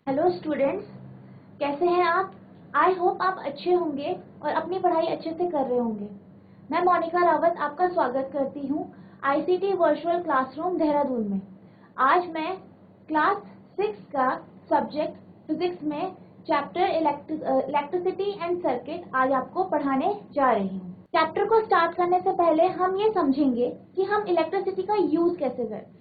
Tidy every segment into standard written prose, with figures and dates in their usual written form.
Hello students, कैसे हैं आप? आई होप आप अच्छे होंगे और अपनी पढ़ाई अच्छे से कर रहे होंगे। मैं मोनिका रावत आपका स्वागत करती हूं आईसीटी वर्चुअल क्लासरूम देहरादून में। आज मैं क्लास 6 का सब्जेक्ट फिजिक्स में चैप्टर इलेक्ट्रिसिटी एंड सर्किट आज आपको पढ़ाने जा रही हूँ। चैप्टर को स्टार्ट करने से पहले हम ये समझेंगे कि हम इलेक्ट्रिसिटी का यूज कैसे करते हैं।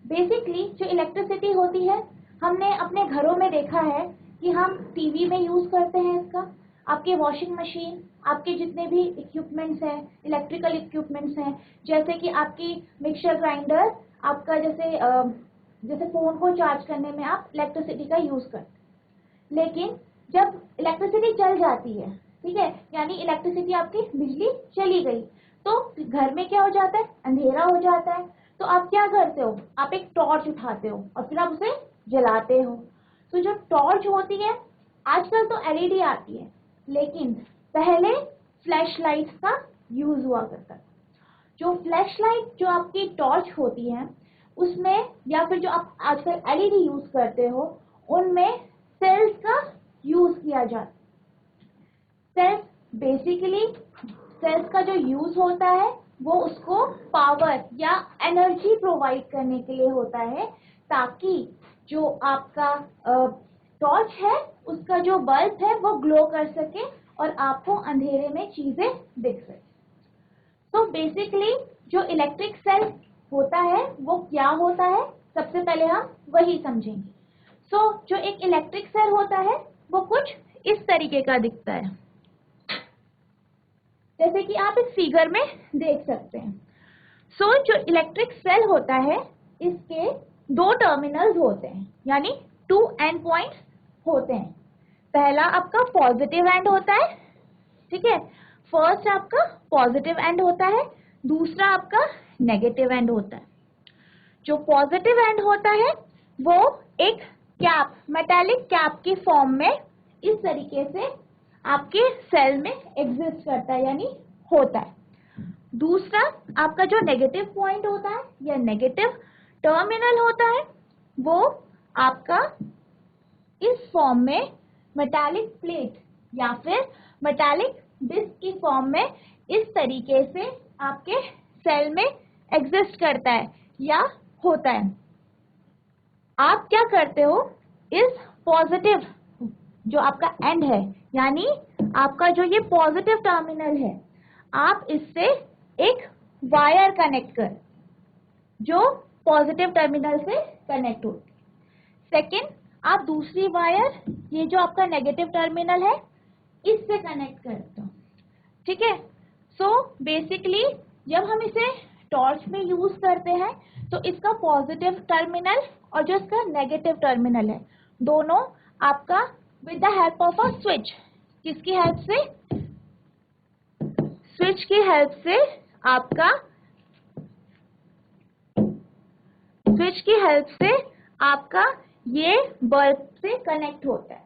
बेसिकली जो इलेक्ट्रिसिटी होती है, हमने अपने घरों में देखा है कि हम टीवी में यूज करते हैं इसका। आपके वॉशिंग मशीन, आपके जितने भी इक्विपमेंट्स हैं, इलेक्ट्रिकल इक्विपमेंट्स हैं, जैसे कि आपकी मिक्सर ग्राइंडर, आपका जैसे फोन को चार्ज करने में आप इलेक्ट्रिसिटी का यूज करते हैं। लेकिन जब इलेक्ट्रिसिटी चल जाती है, ठीक है, यानी इलेक्ट्रिसिटी आपकी बिजली चली गई, तो घर में क्या हो जाता है? अंधेरा हो जाता है। तो आप क्या करते हो? आप एक टॉर्च उठाते हो और फिर आप उसे जलाते हो। तो जो टॉर्च होती है, आजकल तो एलईडी आती है, लेकिन पहले फ्लैश लाइट का यूज हुआ करता था। जो फ्लैश लाइट, जो आपकी टॉर्च होती है, उसमें या फिर जो आप आजकल एलईडी यूज करते हो, उनमें सेल्स का यूज किया जाता है। सेल्स बेसिकली, सेल्स का जो यूज होता है वो उसको पावर या एनर्जी प्रोवाइड करने के लिए होता है, ताकि जो आपका टॉर्च है, उसका जो बल्ब है वो ग्लो कर सके और आपको अंधेरे में चीजें दिख सके। तो बेसिकली जो इलेक्ट्रिक सेल होता है वो क्या होता है, सबसे पहले हम वही समझेंगे। जो एक इलेक्ट्रिक सेल होता है वो कुछ इस तरीके का दिखता है, जैसे कि आप इस फिगर में देख सकते हैं। जो इलेक्ट्रिक सेल होता है, इसके दो टर्मिनल्स होते हैं, यानी 2 एंड पॉइंट्स होते हैं। पहला आपका पॉजिटिव एंड होता है, ठीक है, फर्स्ट आपका पॉजिटिव एंड होता है, दूसरा आपका नेगेटिव एंड होता है। जो पॉजिटिव एंड होता है वो एक कैप, मेटालिक कैप की फॉर्म में इस तरीके से आपके सेल में एग्जिस्ट करता है, यानी होता है। दूसरा आपका जो नेगेटिव पॉइंट होता है या नेगेटिव टर्मिनल होता है, वो आपका इस फॉर्म में मेटालिक प्लेट या फिर मेटालिक डिस्क की फॉर्म में इस तरीके से आपके सेल में एग्जिस्ट करता है या होता है। आप क्या करते हो, इस पॉजिटिव जो आपका एंड है, यानी आपका जो ये पॉजिटिव टर्मिनल है, आप इससे एक वायर कनेक्ट कर, जो पॉजिटिव टर्मिनल से कनेक्ट होती है। सेकेंड, आप दूसरी वायर, ये जो आपका नेगेटिव टर्मिनल है, इससे कनेक्ट करते हो, ठीक है। बेसिकली जब हम इसे टॉर्च में यूज करते हैं, तो इसका पॉजिटिव टर्मिनल और जो इसका नेगेटिव टर्मिनल है, दोनों आपका with the help of a switch, किसकी हेल्प से? स्विच की हेल्प से आपका, स्विच की हेल्प से आपका ये बल्ब से कनेक्ट होता है।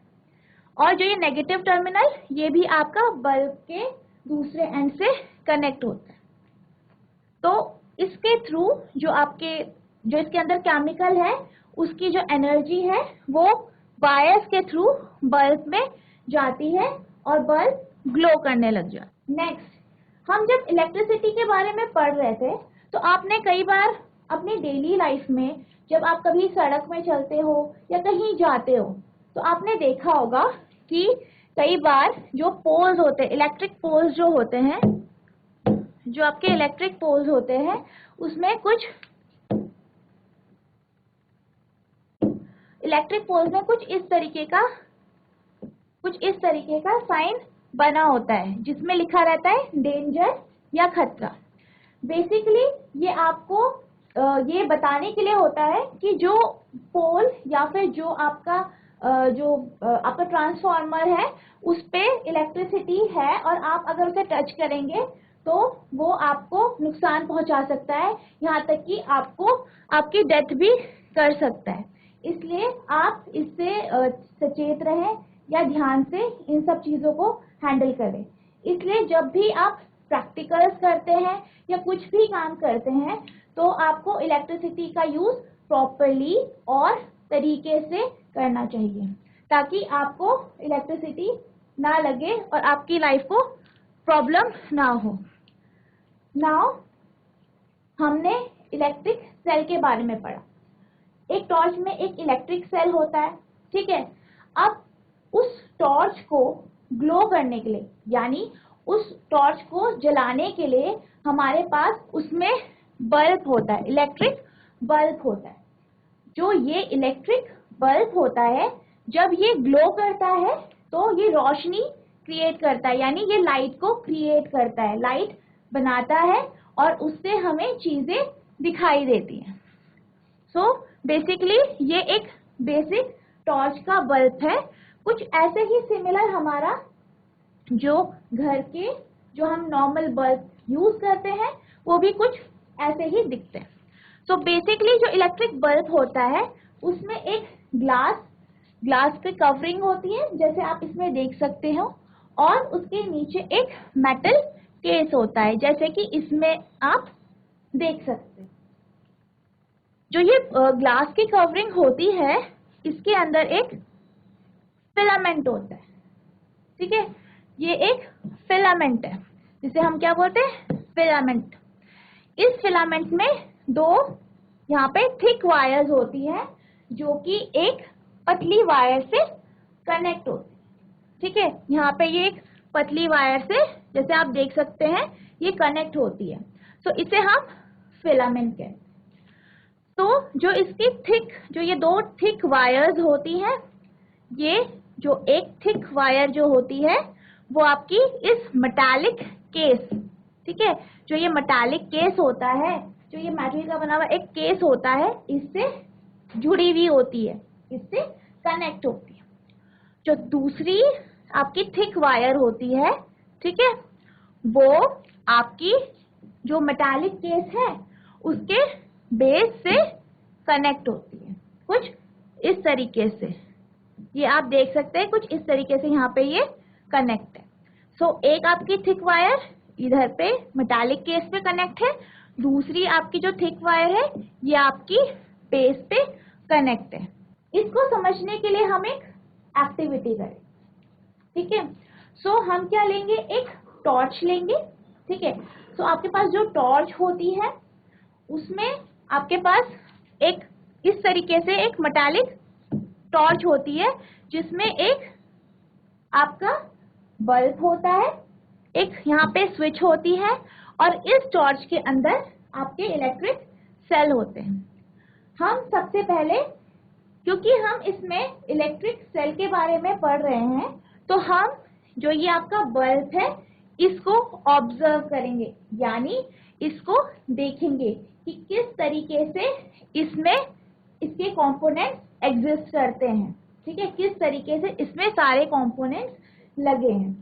और जो ये नेगेटिव टर्मिनल, ये भी आपका बल्ब के दूसरे एंड से कनेक्ट होता है। तो इसके थ्रू जो इसके अंदर केमिकल है, उसकी जो एनर्जी है वो वायर्स के थ्रू बल्ब में जाती है और बल्ब ग्लो करने लग जाता है। नेक्स्ट, हम जब इलेक्ट्रिसिटी के बारे में पढ़ रहे थे, तो आपने कई बार अपनी डेली लाइफ में, जब आप कभी सड़क में चलते हो या कहीं जाते हो, तो आपने देखा होगा कि कई बार जो पोल्स होते हैं, इलेक्ट्रिक पोल्स जो होते हैं, जो आपके इलेक्ट्रिक पोल्स होते हैं, उसमें कुछ इलेक्ट्रिक पोल्स में कुछ इस तरीके का साइन बना होता है, जिसमें लिखा रहता है डेंजर या खतरा। बेसिकली ये आपको ये बताने के लिए होता है कि जो पोल या फिर जो आपका ट्रांसफार्मर है, उस पे इलेक्ट्रिसिटी है और आप अगर उसे टच करेंगे तो वो आपको नुकसान पहुंचा सकता है, यहाँ तक कि आपकी डेथ भी कर सकता है। इसलिए आप इससे सचेत रहें या ध्यान से इन सब चीजों को हैंडल करें। इसलिए जब भी आप प्रैक्टिकल्स करते हैं या कुछ भी काम करते हैं, तो आपको इलेक्ट्रिसिटी का यूज प्रॉपरली और तरीके से करना चाहिए ताकि आपको इलेक्ट्रिसिटी ना लगे और आपकी लाइफ को प्रॉब्लम ना हो। नाउ हमने इलेक्ट्रिक सेल के बारे में पढ़ा। एक टॉर्च में एक इलेक्ट्रिक सेल होता है, ठीक है। अब उस टॉर्च को ग्लो करने के लिए, यानी उस टॉर्च को जलाने के लिए हमारे पास उसमें बल्ब होता है, इलेक्ट्रिक बल्ब होता है। जो ये इलेक्ट्रिक बल्ब होता है, जब ये ग्लो करता है तो ये रोशनी क्रिएट करता है, यानी ये लाइट को क्रिएट करता है, लाइट बनाता है और उससे हमें चीजें दिखाई देती हैं। सो बेसिकली ये एक बेसिक टॉर्च का बल्ब है। कुछ ऐसे ही सिमिलर हमारा जो घर के जो हम नॉर्मल बल्ब यूज करते हैं वो भी कुछ ऐसे ही दिखते हैं। सो बेसिकली जो इलेक्ट्रिक बल्ब होता है उसमें एक ग्लास की कवरिंग होती है, जैसे आप इसमें देख सकते हो, और उसके नीचे एक मेटल केस होता है, जैसे कि इसमें आप देख सकते हैं। जो ये ग्लास की कवरिंग होती है इसके अंदर एक फिलामेंट होता है, ठीक है। ये एक फिलामेंट है जिसे हम क्या बोलते हैं, फिलामेंट। इस फिलामेंट में दो यहाँ पे थिक वायर्स होती है जो कि एक पतली वायर से कनेक्ट होती है, ठीक है। यहाँ पे ये एक पतली वायर से, जैसे आप देख सकते हैं, ये कनेक्ट होती है। तो इसे हम फिलामेंट कहते हैं। तो जो इसकी जो ये दो थिक वायर्स होती हैं, ये जो एक थिक वायर जो होती है वो आपकी इस मेटालिक केस, ठीक है, जो ये मेटालिक केस होता है, जो ये मेटल का बना हुआ एक केस होता है, इससे जुड़ी हुई होती है, इससे कनेक्ट होती है। जो दूसरी आपकी थिक वायर होती है, ठीक है, वो आपकी जो मेटालिक केस है उसके बेस से कनेक्ट होती है, कुछ इस तरीके से। ये आप देख सकते हैं, कुछ इस तरीके से यहाँ पे ये कनेक्ट है। सो एक आपकी थिक वायर इधर पे मेटालिक केस पे कनेक्ट है, दूसरी आपकी जो थिक वायर है ये आपकी बेस पे कनेक्ट है। इसको समझने के लिए हम एक एक्टिविटी करें, ठीक है। सो हम क्या लेंगे, एक टॉर्च लेंगे, ठीक है। सो आपके पास जो टॉर्च होती है उसमें आपके पास एक इस तरीके से एक मेटालिक टॉर्च होती है जिसमें एक आपका बल्ब होता है, एक यहाँ पे स्विच होती है, और इस टॉर्च के अंदर आपके इलेक्ट्रिक सेल होते हैं। हम सबसे पहले, क्योंकि हम इसमें इलेक्ट्रिक सेल के बारे में पढ़ रहे हैं, तो हम जो ये आपका बल्ब है इसको ऑब्जर्व करेंगे, यानी इसको देखेंगे कि किस तरीके से इसमें इसके कंपोनेंट्स एग्जिस्ट करते हैं, ठीक है, किस तरीके से इसमें सारे कंपोनेंट्स लगे हैं।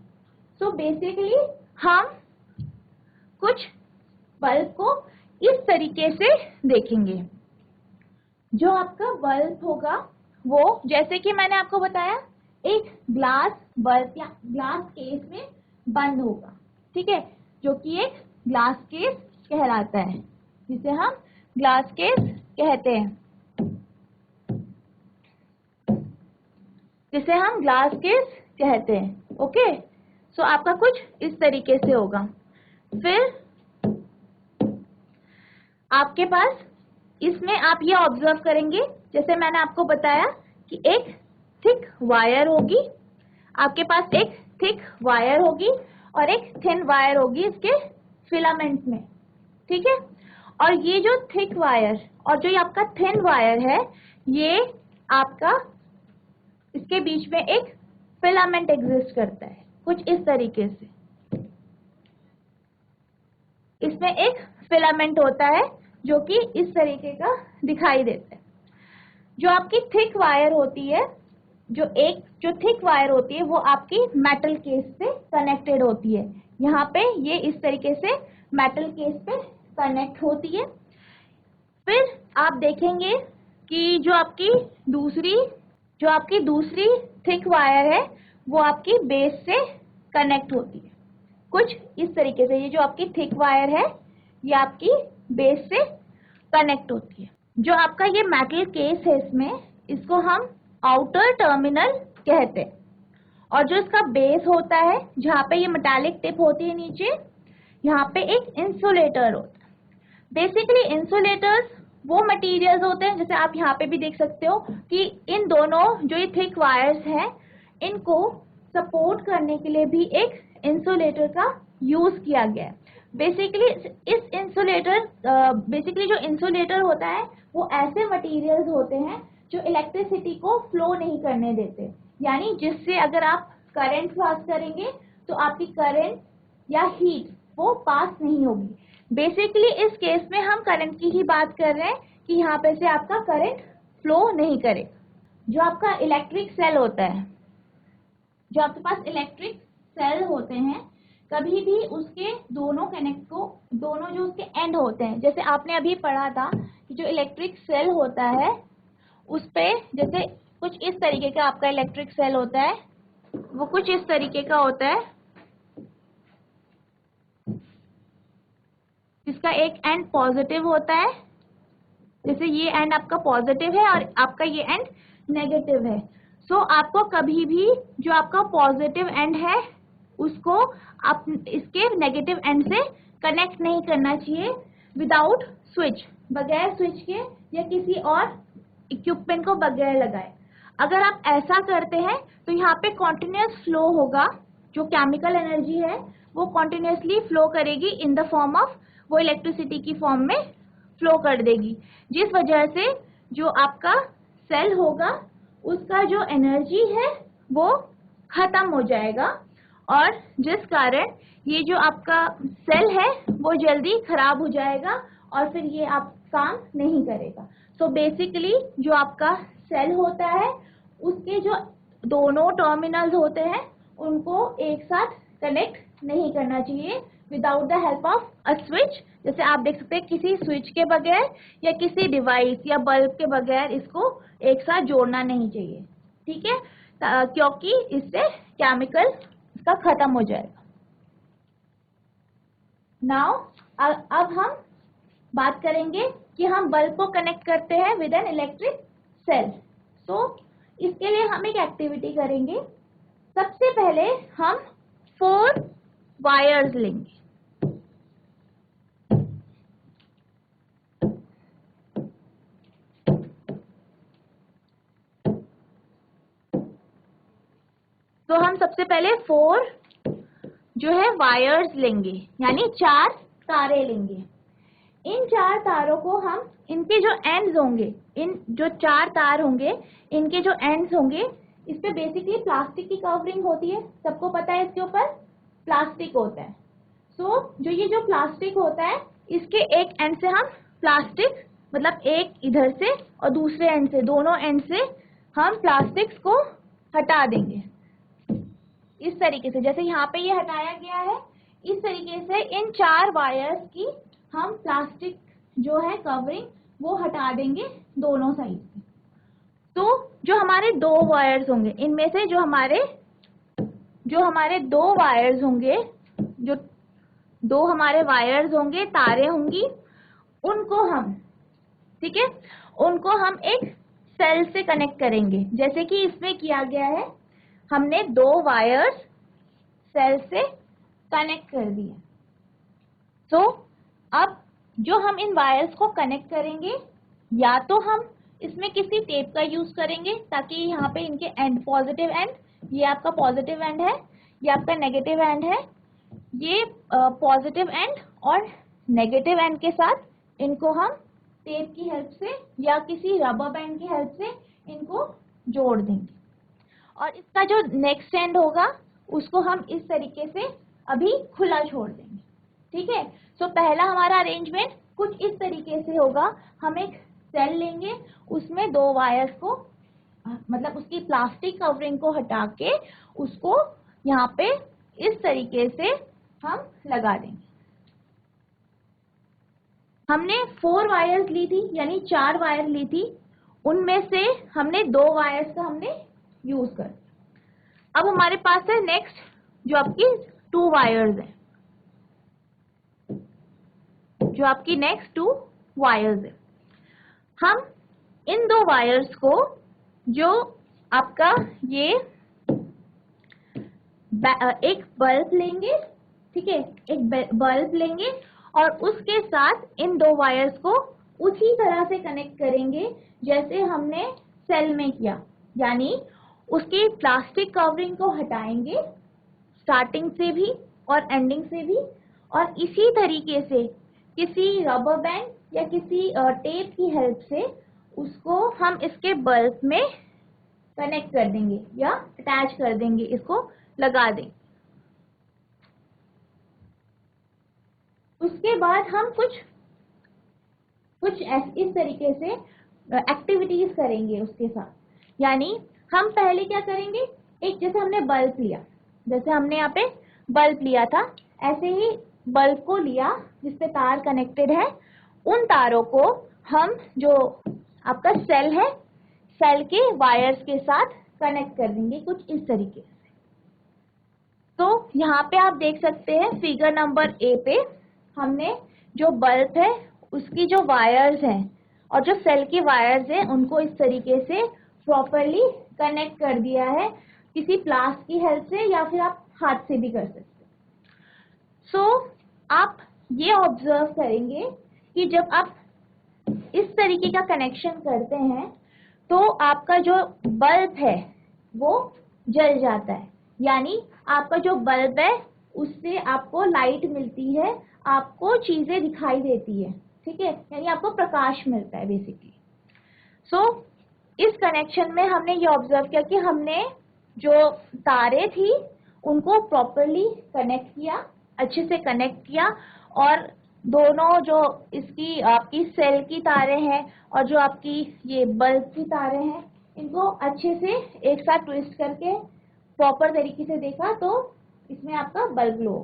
सो बेसिकली हम कुछ बल्ब को इस तरीके से देखेंगे। जो आपका बल्ब होगा वो, जैसे कि मैंने आपको बताया, एक ग्लास बल्ब या ग्लास केस में बंद होगा, ठीक है, जो कि एक ग्लास केस कहलाता है, जिसे हम ग्लास केस कहते हैं, जिसे हम ग्लास केस कहते हैं। ओके, सो आपका कुछ इस तरीके से होगा। फिर आपके पास इसमें आप ये ऑब्जर्व करेंगे, जैसे मैंने आपको बताया कि एक थिक वायर होगी, आपके पास एक थिक वायर होगी और एक थिन वायर होगी इसके फिलामेंट में, ठीक है। और ये जो थिक वायर और जो ये आपका थिन वायर है, ये आपका इसके बीच में एक फिलामेंट एग्जिस्ट करता है, कुछ इस तरीके से। इसमें एक फिलामेंट होता है जो कि इस तरीके का दिखाई देता है। जो आपकी थिक वायर होती है, जो थिक वायर होती है वो आपकी मेटल केस से कनेक्टेड होती है। यहाँ पे ये इस तरीके से मेटल केस पे कनेक्ट होती है। फिर आप देखेंगे कि जो आपकी दूसरी थिक वायर है वो आपकी बेस से कनेक्ट होती है, कुछ इस तरीके से। ये जो आपकी थिक वायर है ये आपकी बेस से कनेक्ट होती है। जो आपका ये मेटल केस है, इसमें इसको हम आउटर टर्मिनल कहते हैं। और जो इसका बेस होता है, जहाँ पे ये मेटालिक टिप होती है नीचे, यहाँ पे एक इंसुलेटर होता है। बेसिकली इंसुलेटर्स वो मटेरियल्स होते हैं, जैसे आप यहाँ पे भी देख सकते हो कि इन दोनों जो ये थिक वायर्स हैं, इनको सपोर्ट करने के लिए भी एक इंसुलेटर का यूज किया गया है। बेसिकली जो इंसुलेटर होता है वो ऐसे मटेरियल्स होते हैं जो इलेक्ट्रिसिटी को फ्लो नहीं करने देते, यानी जिससे अगर आप करंट पास करेंगे तो आपकी करंट या हीट वो पास नहीं होगी। बेसिकली इस केस में हम करंट की ही बात कर रहे हैं कि यहाँ पे से आपका करंट फ्लो नहीं करे। जो आपका इलेक्ट्रिक सेल होता है, जो आपके पास इलेक्ट्रिक सेल होते हैं, कभी भी उसके दोनों जो उसके एंड होते हैं, जैसे आपने अभी पढ़ा था कि जो इलेक्ट्रिक सेल होता है उस पे जैसे कुछ इस तरीके का आपका इलेक्ट्रिक सेल होता है, वो कुछ इस तरीके का होता है, जिसका एक एंड पॉजिटिव होता है, जैसे ये एंड आपका पॉजिटिव है और आपका ये एंड नेगेटिव है। सो आपको कभी भी जो आपका पॉजिटिव एंड है उसको आप इसके नेगेटिव एंड से कनेक्ट नहीं करना चाहिए विदाउट स्विच, बगैर स्विच के या किसी और इक्विपमेंट को बगैर लगाए। अगर आप ऐसा करते हैं तो यहाँ पे कॉन्टिन्यूस फ्लो होगा, जो केमिकल एनर्जी है वो कॉन्टिन्यूसली फ्लो करेगी इन द फॉर्म ऑफ, वो इलेक्ट्रिसिटी की फॉर्म में फ्लो कर देगी, जिस वजह से जो आपका सेल होगा उसका जो एनर्जी है वो खत्म हो जाएगा, और जिस कारण ये जो आपका सेल है वो जल्दी खराब हो जाएगा और फिर ये आप काम नहीं करेगा। सो बेसिकली जो आपका सेल होता है उसके जो दोनों टर्मिनल्स होते हैं उनको एक साथ कनेक्ट नहीं करना चाहिए without the help of a switch. जैसे आप देख सकते हैं किसी स्विच के बगैर या किसी डिवाइस या बल्ब के बगैर इसको एक साथ जोड़ना नहीं चाहिए, ठीक है, क्योंकि इससे केमिकल इसका खत्म हो जाएगा। नाउ अब हम बात करेंगे कि हम बल्ब को कनेक्ट करते हैं विद एन इलेक्ट्रिक सेल। तो इसके लिए हम एक एक्टिविटी करेंगे। सबसे पहले हम 4 वायर्स लेंगे। तो हम सबसे पहले 4 जो है वायर्स लेंगे, यानी 4 तारे लेंगे। इन 4 तारों को हम, इनके जो एंड्स होंगे, इन जो 4 तार होंगे इनके जो एंड्स होंगे, इस पे बेसिकली प्लास्टिक की कवरिंग होती है, सबको पता है इसके ऊपर प्लास्टिक होता है। सो जो ये जो प्लास्टिक होता है इसके एक एंड से हम प्लास्टिक, मतलब एक इधर से और दूसरे एंड से, दोनों एंड से हम प्लास्टिक्स को हटा देंगे इस तरीके से, जैसे यहाँ पे ये हटाया गया है। इस तरीके से इन 4 वायर्स की हम प्लास्टिक जो है कवरिंग वो हटा देंगे दोनों साइड से। तो जो हमारे 2 वायर्स होंगे, इनमें से जो हमारे 2 वायर्स होंगे, जो 2 हमारे वायर्स होंगे, तारे होंगी, उनको हम, ठीक है, उनको हम एक सेल से कनेक्ट करेंगे, जैसे कि इसमें किया गया है। हमने 2 वायर्स सेल से कनेक्ट कर दिए। तो अब जो हम इन वायर्स को कनेक्ट करेंगे, या तो हम इसमें किसी टेप का यूज करेंगे ताकि यहाँ पे इनके एंड, पॉजिटिव एंड, ये आपका पॉजिटिव एंड है, ये आपका नेगेटिव एंड है, ये पॉजिटिव एंड और नेगेटिव एंड के साथ इनको हम टेप की हेल्प से या किसी रबर बैंड की हेल्प से इनको जोड़ देंगे। और इसका जो नेक्स्ट एंड होगा उसको हम इस तरीके से अभी खुला छोड़ देंगे, ठीक है। सो पहला हमारा अरेंजमेंट कुछ इस तरीके से होगा। हम एक सेल लेंगे, उसमें 2 वायर्स को, मतलब उसकी प्लास्टिक कवरिंग को हटा के उसको यहाँ पे इस तरीके से हम लगा देंगे। हमने 4 वायर्स ली थी, यानी 4 वायर ली थी, उनमें से हमने 2 वायर्स का हमने यूज कर। अब हमारे पास है नेक्स्ट जो आपकी 2 वायर्स है, जो आपकी नेक्स्ट 2 वायर्स है। हम इन 2 वायर्स को जो आपका ये एक बल्ब लेंगे, ठीक है, एक बल्ब लेंगे और उसके साथ इन दो वायर्स को उसी तरह से कनेक्ट करेंगे जैसे हमने सेल में किया, यानी उसकी प्लास्टिक कवरिंग को हटाएंगे स्टार्टिंग से भी और एंडिंग से भी, और इसी तरीके से किसी रबर बैंड या किसी टेप की हेल्प से उसको हम इसके बल्ब में कनेक्ट कर देंगे या अटैच कर देंगे, इसको लगा देंगे। उसके बाद हम कुछ इस तरीके से एक्टिविटीज करेंगे उसके साथ, यानी हम पहले क्या करेंगे, एक जैसे हमने बल्ब लिया, जैसे हमने यहाँ पे बल्ब लिया था, ऐसे ही बल्ब को लिया जिसपे तार कनेक्टेड है, उन तारों को हम जो आपका सेल है, सेल के वायर्स के साथ कनेक्ट कर देंगे कुछ इस तरीके से। तो यहाँ पे आप देख सकते हैं फिगर नंबर ए पे हमने जो बल्ब है उसकी जो वायर्स हैं और जो सेल की वायर्स हैं उनको इस तरीके से प्रॉपरली कनेक्ट कर दिया है किसी प्लास की हेल्प से, या फिर आप हाथ से भी कर सकते हैं। सो आप ये ऑब्जर्व करेंगे कि जब आप इस तरीके का कनेक्शन करते हैं तो आपका जो बल्ब है वो जल जाता है, यानी आपका जो बल्ब है उससे आपको लाइट मिलती है, आपको चीजें दिखाई देती है, ठीक है, यानी आपको प्रकाश मिलता है बेसिकली। सो इस कनेक्शन में हमने ये ऑब्जर्व किया कि हमने जो तारे थी उनको प्रॉपरली कनेक्ट किया, अच्छे से कनेक्ट किया, और दोनों जो इसकी आपकी सेल की तारें हैं और जो आपकी ये बल्ब की तारें हैं इनको अच्छे से एक साथ ट्विस्ट करके प्रॉपर तरीके से देखा तो इसमें आपका बल्ब ग्लो।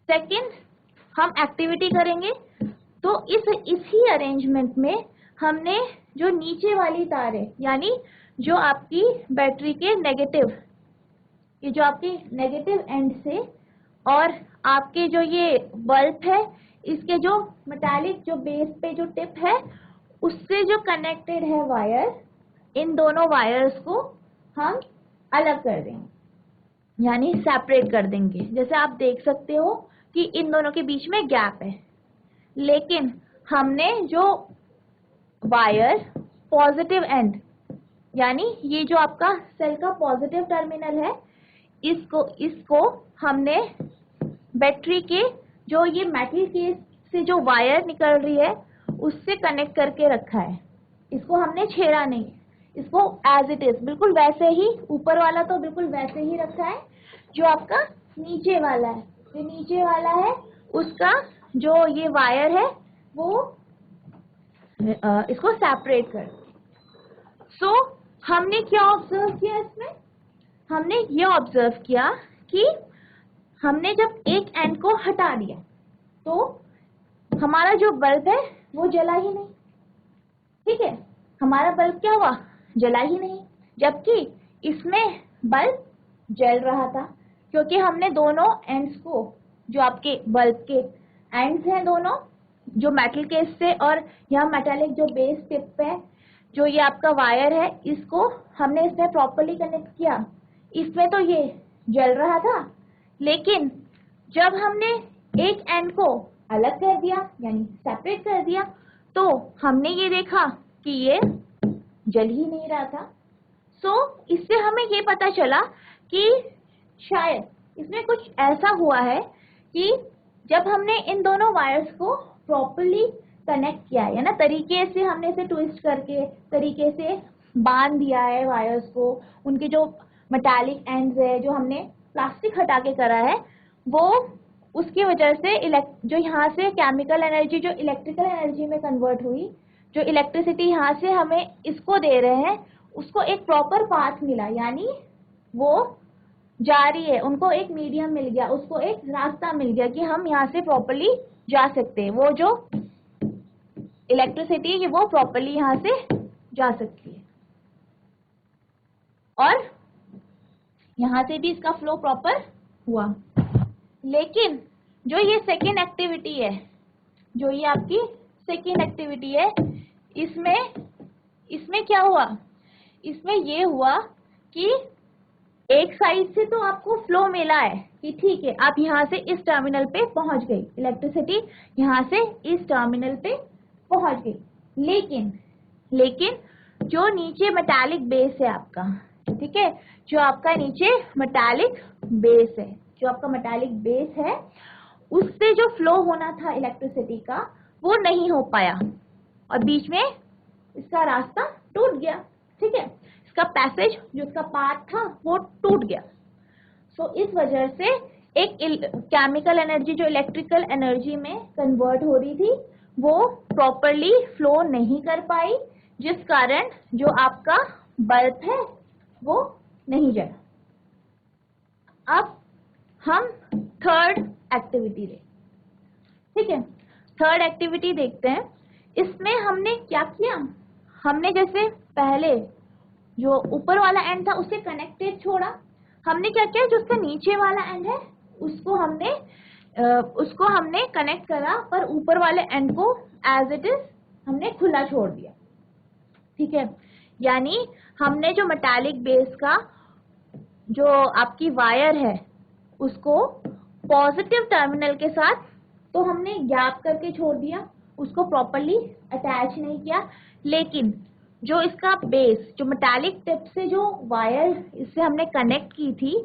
सेकंड हम एक्टिविटी करेंगे, तो इसी अरेंजमेंट में हमने जो नीचे वाली तारें, यानी जो आपकी बैटरी के नेगेटिव, ये जो आपकी नेगेटिव एंड से और आपके जो ये बल्ब है इसके जो मेटालिक जो बेस पे जो टिप है उससे जो कनेक्टेड है वायर, इन दोनों वायर्स को हम अलग कर देंगे, यानी सेपरेट कर देंगे। जैसे आप देख सकते हो कि इन दोनों के बीच में गैप है, लेकिन हमने जो वायर पॉजिटिव एंड, यानी ये जो आपका सेल का पॉजिटिव टर्मिनल है, इसको हमने बैटरी के जो ये मेटल केस से जो वायर निकल रही है उससे कनेक्ट करके रखा है, इसको हमने छेड़ा नहीं, इसको एज इट इज बिल्कुल वैसे ही, ऊपर वाला तो बिल्कुल वैसे ही रखा है, जो आपका नीचे वाला है, जो नीचे वाला है उसका जो ये वायर है वो इसको सेपरेट कर। सो हमने क्या ऑब्जर्व किया इसमें, हमने ये ऑब्जर्व किया कि हमने जब एक एंड को हटा दिया तो हमारा जो बल्ब है वो जला ही नहीं, ठीक है, हमारा बल्ब क्या हुआ, जला ही नहीं, जबकि इसमें बल्ब जल रहा था, क्योंकि हमने दोनों एंड्स को, जो आपके बल्ब के एंड्स हैं दोनों, जो मेटल केस से और यहाँ मेटालिक जो बेस टिप पे जो ये आपका वायर है, इसको हमने इसमें प्रॉपरली कनेक्ट किया। इसमें तो ये जल रहा था, लेकिन जब हमने एक एंड को अलग कर दिया यानी सेपरेट कर दिया तो हमने ये देखा कि ये जल ही नहीं रहा था। सो इससे हमें ये पता चला कि शायद इसमें कुछ ऐसा हुआ है कि जब हमने इन दोनों वायर्स को प्रॉपरली कनेक्ट किया है ना, तरीके से हमने इसे ट्विस्ट करके तरीके से बांध दिया है वायर्स को, उनके जो मेटालिक एंड्स है जो हमने प्लास्टिक हटा के करा है, वो उसकी वजह से जो यहाँ से केमिकल एनर्जी जो इलेक्ट्रिकल एनर्जी में कन्वर्ट हुई, जो इलेक्ट्रिसिटी यहाँ से हमें इसको दे रहे हैं उसको एक प्रॉपर पाथ मिला, यानी वो जा रही है, उनको एक मीडियम मिल गया, उसको एक रास्ता मिल गया कि हम यहाँ से प्रॉपरली जा सकते हैं, वो जो इलेक्ट्रिसिटी है वो प्रॉपरली यहाँ से जा सकती है और यहाँ से भी इसका फ्लो प्रॉपर हुआ। लेकिन जो ये सेकेंड एक्टिविटी है, जो ये आपकी सेकेंड एक्टिविटी है, इसमें क्या हुआ, इसमें ये हुआ कि एक साइड से तो आपको फ्लो मिला है कि ठीक है, आप यहाँ से इस टर्मिनल पे पहुंच गई, इलेक्ट्रिसिटी यहाँ से इस टर्मिनल पे पहुंच गई, लेकिन जो नीचे मेटालिक बेस है आपका, ठीक है, जो आपका नीचे मेटालिक बेस है, जो आपका मेटालिक बेस है, उससे जो फ्लो होना था इलेक्ट्रिसिटी का वो नहीं हो पाया और बीच में इसका रास्ता टूट गया। ठीक है, इसका पैसेज जो इसका पाथ था वो टूट गया। सो इस वजह से एक केमिकल एनर्जी जो इलेक्ट्रिकल एनर्जी में कन्वर्ट हो रही थी वो प्रॉपरली फ्लो नहीं कर पाई, जिस कारण जो आपका बल्ब है वो नहीं जला। अब हम थर्ड एक्टिविटी देखते, ठीक है, थर्ड एक्टिविटी देखते हैं। इसमें हमने क्या किया, हमने जैसे पहले जो ऊपर वाला एंड था उसे कनेक्टेड छोड़ा, हमने क्या किया, जो उसका नीचे वाला एंड है उसको हमने कनेक्ट करा, पर ऊपर वाले एंड को एज इट इज हमने खुला छोड़ दिया। ठीक है, यानी हमने जो मेटालिक बेस का जो आपकी वायर है उसको पॉजिटिव टर्मिनल के साथ तो हमने गैप करके छोड़ दिया, उसको प्रॉपरली अटैच नहीं किया, लेकिन जो इसका बेस जो मेटालिक टिप से जो वायर इससे हमने कनेक्ट की थी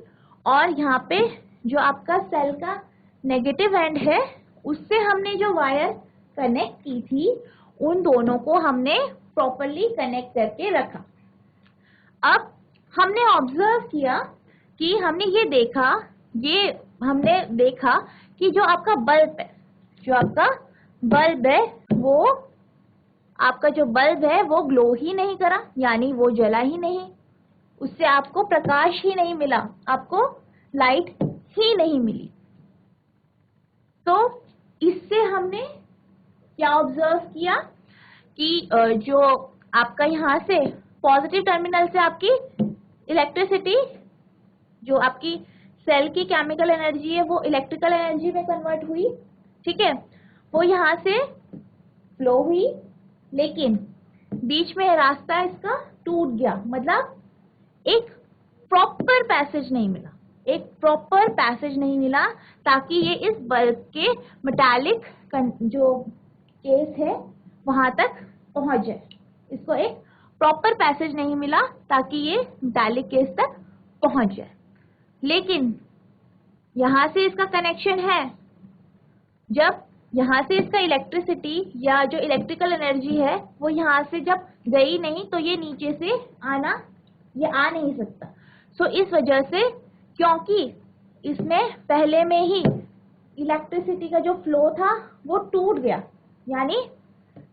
और यहाँ पे जो आपका सेल का नेगेटिव एंड है उससे हमने जो वायर कनेक्ट की थी उन दोनों को हमने प्रॉपरली कनेक्ट करके रखा। अब हमने ऑब्जर्व किया कि हमने देखा कि जो आपका बल्ब है वो आपका जो बल्ब है वो ग्लो ही नहीं करा, यानी वो जला ही नहीं, उससे आपको प्रकाश ही नहीं मिला, आपको लाइट ही नहीं मिली। तो इससे हमने क्या ऑब्जर्व किया कि जो आपका यहाँ से पॉजिटिव टर्मिनल से आपकी इलेक्ट्रिसिटी जो आपकी सेल की केमिकल एनर्जी है वो इलेक्ट्रिकल एनर्जी में कन्वर्ट हुई। ठीक है, वो यहाँ से फ्लो हुई, लेकिन बीच में रास्ता इसका टूट गया, मतलब एक प्रॉपर पैसेज नहीं मिला, ताकि ये इस बल्ब के मेटालिक जो केस है वहां तक पहुंच जाए। इसको एक प्रॉपर पैसेज नहीं मिला ताकि ये मेटालिक केस तक पहुंच जाए। लेकिन यहां से इसका कनेक्शन है, जब यहाँ से इसका इलेक्ट्रिसिटी या जो इलेक्ट्रिकल एनर्जी है वो यहाँ से जब गई नहीं तो ये नीचे से आ नहीं सकता। सो इस वजह से, क्योंकि इसमें पहले में ही इलेक्ट्रिसिटी का जो फ्लो था वो टूट गया, यानी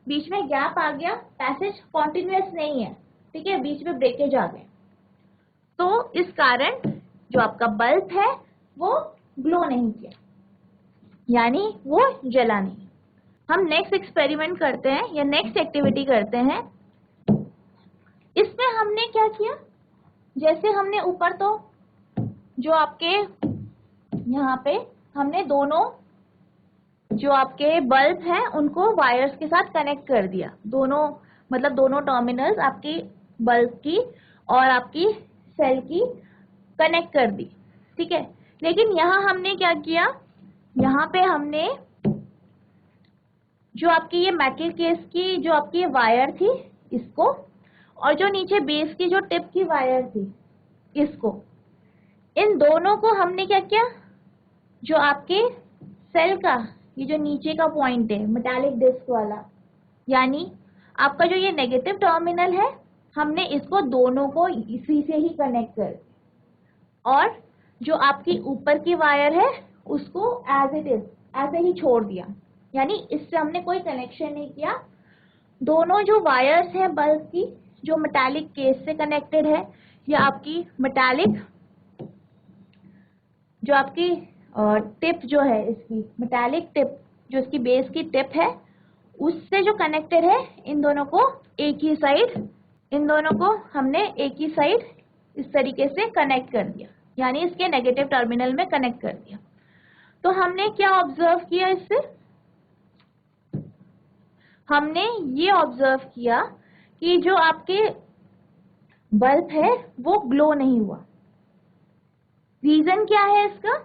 बीच में गैप आ गया, पैसेज कॉन्टिन्यूअस नहीं है। ठीक है, बीच में ब्रेकेज आ गए, तो इस कारण जो आपका बल्ब है वो ग्लो नहीं किया, यानी वो जला नहीं। हम नेक्स्ट एक्सपेरिमेंट करते हैं या नेक्स्ट एक्टिविटी करते हैं। इसमें हमने क्या किया, जैसे हमने ऊपर तो जो आपके यहाँ पे हमने दोनों जो आपके बल्ब हैं उनको वायर्स के साथ कनेक्ट कर दिया, दोनों टर्मिनल्स आपकी बल्ब की और आपकी सेल की कनेक्ट कर दी। ठीक है, लेकिन यहाँ हमने क्या किया, यहाँ पे हमने जो आपकी ये मेटल केस की जो आपकी वायर थी इसको, और जो नीचे बेस की जो टिप की वायर थी इसको, इन दोनों को हमने क्या किया, जो आपके सेल का ये जो नीचे का पॉइंट है मेटालिक डिस्क वाला, यानी आपका जो ये नेगेटिव टर्मिनल है, हमने इसको दोनों को इसी से ही कनेक्ट कर दिया, और जो आपकी ऊपर की वायर है उसको एज इट इज ऐसे ही छोड़ दिया, यानी इससे हमने कोई कनेक्शन नहीं किया। दोनों जो वायर्स हैं बल्ब की जो मेटालिक केस से कनेक्टेड है, या आपकी मेटालिक जो आपकी टिप जो है इसकी मेटालिक टिप जो इसकी बेस की टिप है उससे जो कनेक्टेड है, इन दोनों को हमने एक ही साइड इस तरीके से कनेक्ट कर दिया, यानी इसके नेगेटिव टर्मिनल में कनेक्ट कर दिया। तो हमने क्या ऑब्जर्व किया, इससे हमने ये ऑब्जर्व किया कि जो आपके बल्ब है वो ग्लो नहीं हुआ। रीजन क्या है इसका?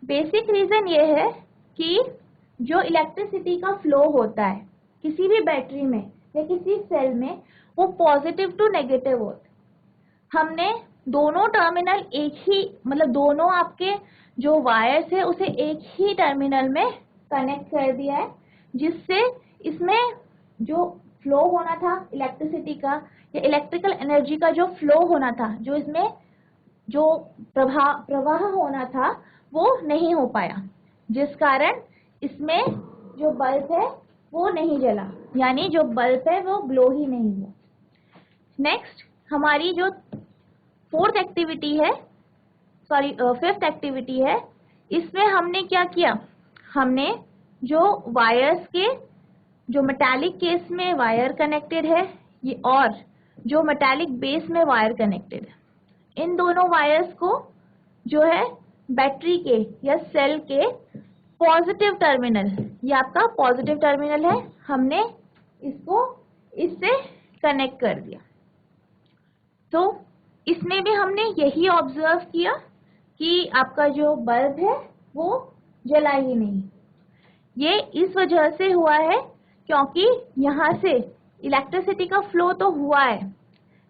बेसिक रीजन ये है कि जो इलेक्ट्रिसिटी का फ्लो होता है किसी भी बैटरी में या किसी सेल में, वो पॉजिटिव टू नेगेटिव होता है। हमने दोनों टर्मिनल एक ही, मतलब दोनों आपके जो वायर्स है उसे एक ही टर्मिनल में कनेक्ट कर दिया है, जिससे इसमें जो फ्लो होना था इलेक्ट्रिसिटी का या इलेक्ट्रिकल एनर्जी का जो फ्लो होना था, जो इसमें जो प्रवाह होना था वो नहीं हो पाया, जिस कारण इसमें जो बल्ब है वो नहीं जला, यानी जो बल्ब है वो ग्लो ही नहीं हुआ। नेक्स्ट हमारी जो फिफ्थ एक्टिविटी है, इसमें हमने क्या किया, हमने जो वायर्स के जो मेटालिक केस में वायर कनेक्टेड है ये, और जो मेटालिक बेस में वायर कनेक्टेड है, इन दोनों वायर्स को जो है बैटरी के या सेल के पॉजिटिव टर्मिनल, ये आपका पॉजिटिव टर्मिनल है, हमने इसको इससे कनेक्ट कर दिया। तो इसमें भी हमने यही ऑब्जर्व किया कि आपका जो बल्ब है वो जला ही नहीं। ये इस वजह से हुआ है क्योंकि यहाँ से इलेक्ट्रिसिटी का फ्लो तो हुआ है,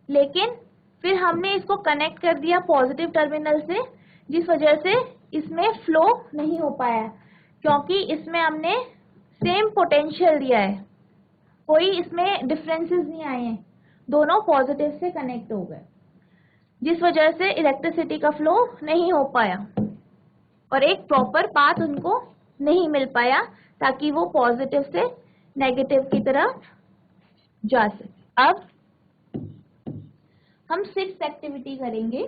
लेकिन फिर हमने इसको कनेक्ट कर दिया पॉजिटिव टर्मिनल से, जिस वजह से इसमें फ्लो नहीं हो पाया, क्योंकि इसमें हमने सेम पोटेंशियल दिया है, कोई इसमें डिफरेंसेस नहीं आए हैं, दोनों पॉजिटिव से कनेक्ट हो गए, जिस वजह से इलेक्ट्रिसिटी का फ्लो नहीं हो पाया और एक प्रॉपर पाथ उनको नहीं मिल पाया ताकि वो पॉजिटिव से नेगेटिव की तरफ जा सके। अब हम 6th एक्टिविटी करेंगे।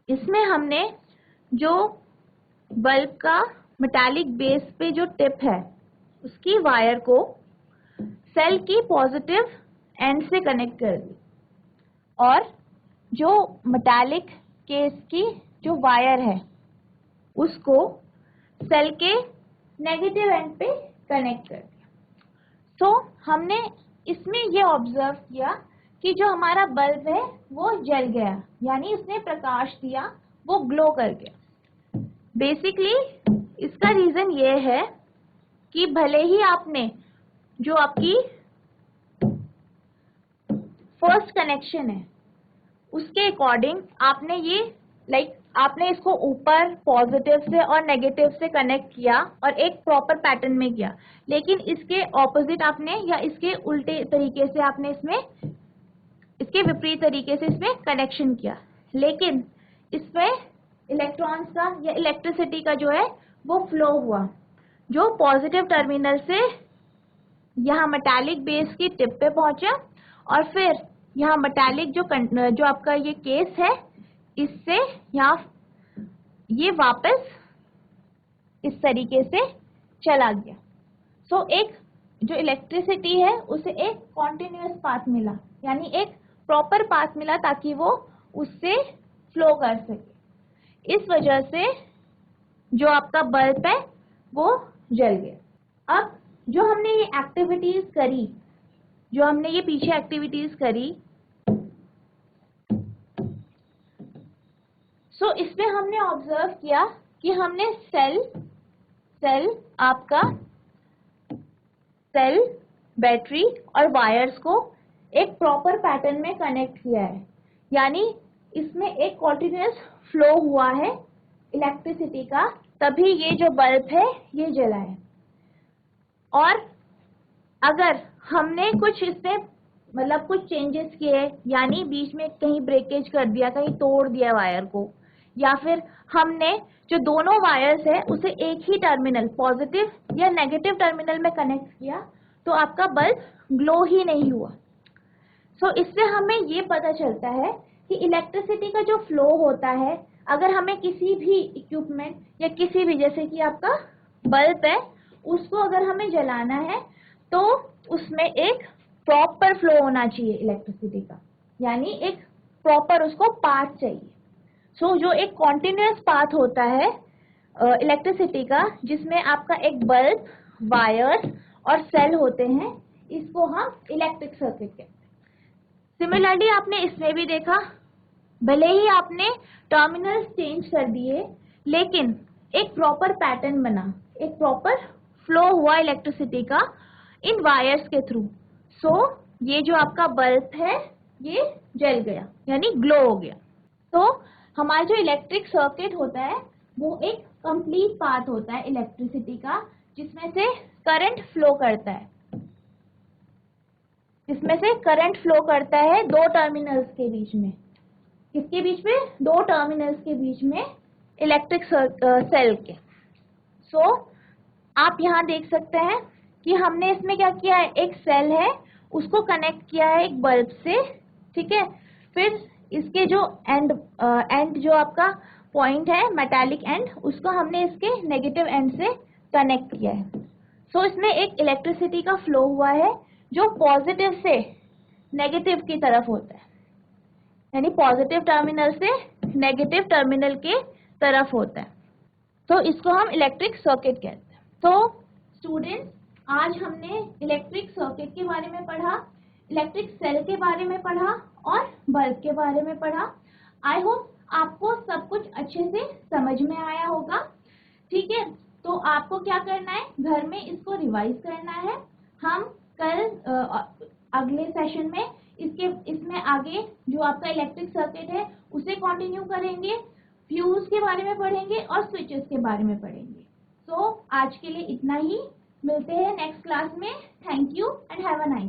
इसमें हमने जो बल्ब का मेटालिक बेस पे जो टिप है उसकी वायर को सेल की पॉजिटिव एंड से कनेक्ट कर दी, और जो मेटालिक केस की जो वायर है उसको सेल के नेगेटिव एंड पे कनेक्ट कर दिया। तो हमने इसमें ये ऑब्जर्व किया कि जो हमारा बल्ब है वो जल गया, यानी उसने प्रकाश दिया, वो ग्लो कर गया। बेसिकली इसका रीजन ये है कि भले ही आपने जो आपकी फर्स्ट कनेक्शन है उसके अकॉर्डिंग आपने ये आपने इसको ऊपर पॉजिटिव से और नेगेटिव से कनेक्ट किया और एक प्रॉपर पैटर्न में किया, लेकिन इसके ऑपोजिट आपने या इसके उल्टे तरीके से आपने इसमें इसके विपरीत तरीके से इसमें कनेक्शन किया, लेकिन इसमें इलेक्ट्रॉन्स का या इलेक्ट्रिसिटी का जो है वो फ्लो हुआ, जो पॉजिटिव टर्मिनल से यहाँ मेटालिक बेस की टिप पे पहुंचा और फिर यहाँ मेटालिक जो आपका ये केस है इससे यहाँ ये वापस इस तरीके से चला गया। सो एक जो इलेक्ट्रिसिटी है उसे एक कॉन्टिन्यूअस पाथ मिला, यानी एक प्रॉपर पाथ मिला ताकि वो उससे फ्लो कर सके। इस वजह से जो आपका बल्ब है वो जल गया। अब जो हमने ये एक्टिविटीज करी, जो हमने ये पीछे एक्टिविटीज करी, सो इसमें हमने ऑब्जर्व किया कि हमने आपका सेल, बैटरी और वायर्स को एक प्रॉपर पैटर्न में कनेक्ट किया है, यानी इसमें एक कॉन्टिन्यूअस फ्लो हुआ है इलेक्ट्रिसिटी का, तभी ये जो बल्ब है ये जला है। और अगर हमने कुछ इसमें मतलब कुछ चेंजेस किए, यानी बीच में कहीं ब्रेकेज कर दिया, कहीं तोड़ दिया वायर को, या फिर हमने जो दोनों वायर्स है उसे एक ही टर्मिनल पॉजिटिव या नेगेटिव टर्मिनल में कनेक्ट किया, तो आपका बल्ब ग्लो ही नहीं हुआ। सो इससे हमें ये पता चलता है कि इलेक्ट्रिसिटी का जो फ्लो होता है, अगर हमें किसी भी इक्विपमेंट या किसी भी, जैसे कि आपका बल्ब है, उसको अगर हमें जलाना है तो उसमें एक प्रॉपर फ्लो होना चाहिए इलेक्ट्रिसिटी का, यानी एक प्रॉपर उसको पाथ चाहिए। सो जो एक कॉन्टिन्यूअस पाथ होता है इलेक्ट्रिसिटी का, जिसमें आपका एक बल्ब, वायर्स और सेल होते हैं, इसको हम इलेक्ट्रिक सर्किट कहते हैं। सिमिलरली आपने इसमें भी देखा, भले ही आपने टर्मिनल्स चेंज कर दिए लेकिन एक प्रॉपर पैटर्न बना, एक प्रॉपर फ्लो हुआ इलेक्ट्रिसिटी का इन वायर्स के थ्रू। सो ये जो आपका बल्ब है ये जल गया यानी ग्लो हो गया। तो हमारा जो इलेक्ट्रिक सर्किट होता है वो एक कंप्लीट पाथ होता है इलेक्ट्रिसिटी का, जिसमें से करंट फ्लो करता है, जिसमें से करंट फ्लो करता है दो टर्मिनल्स के बीच में। किसके बीच में? दो टर्मिनल्स के बीच में इलेक्ट्रिक सेल के। सो आप यहाँ देख सकते हैं कि हमने इसमें क्या किया है, एक सेल है उसको कनेक्ट किया है एक बल्ब से, ठीक है। फिर इसके जो एंड जो आपका पॉइंट है मेटालिक एंड, उसको हमने इसके नेगेटिव एंड से कनेक्ट किया है। सो इसमें एक इलेक्ट्रिसिटी का फ्लो हुआ है जो पॉजिटिव से नेगेटिव की तरफ होता है, यानी पॉजिटिव टर्मिनल से नेगेटिव टर्मिनल के तरफ होता है। तो इसको हम इलेक्ट्रिक सर्किट कहते हैं। तो स्टूडेंट्स, आज हमने इलेक्ट्रिक सर्किट के बारे में पढ़ा, इलेक्ट्रिक सेल के बारे में पढ़ा और बल्ब के बारे में पढ़ा। आई होप आपको सब कुछ अच्छे से समझ में आया होगा, ठीक है। तो आपको क्या करना है, घर में इसको रिवाइज करना है। हम कल अगले सेशन में इसमें आगे जो आपका इलेक्ट्रिक सर्किट है उसे कंटिन्यू करेंगे, फ्यूज के बारे में पढ़ेंगे और स्विचेस के बारे में पढ़ेंगे। सो आज के लिए इतना ही, मिलते हैं नेक्स्ट क्लास में। Thank you and have a nice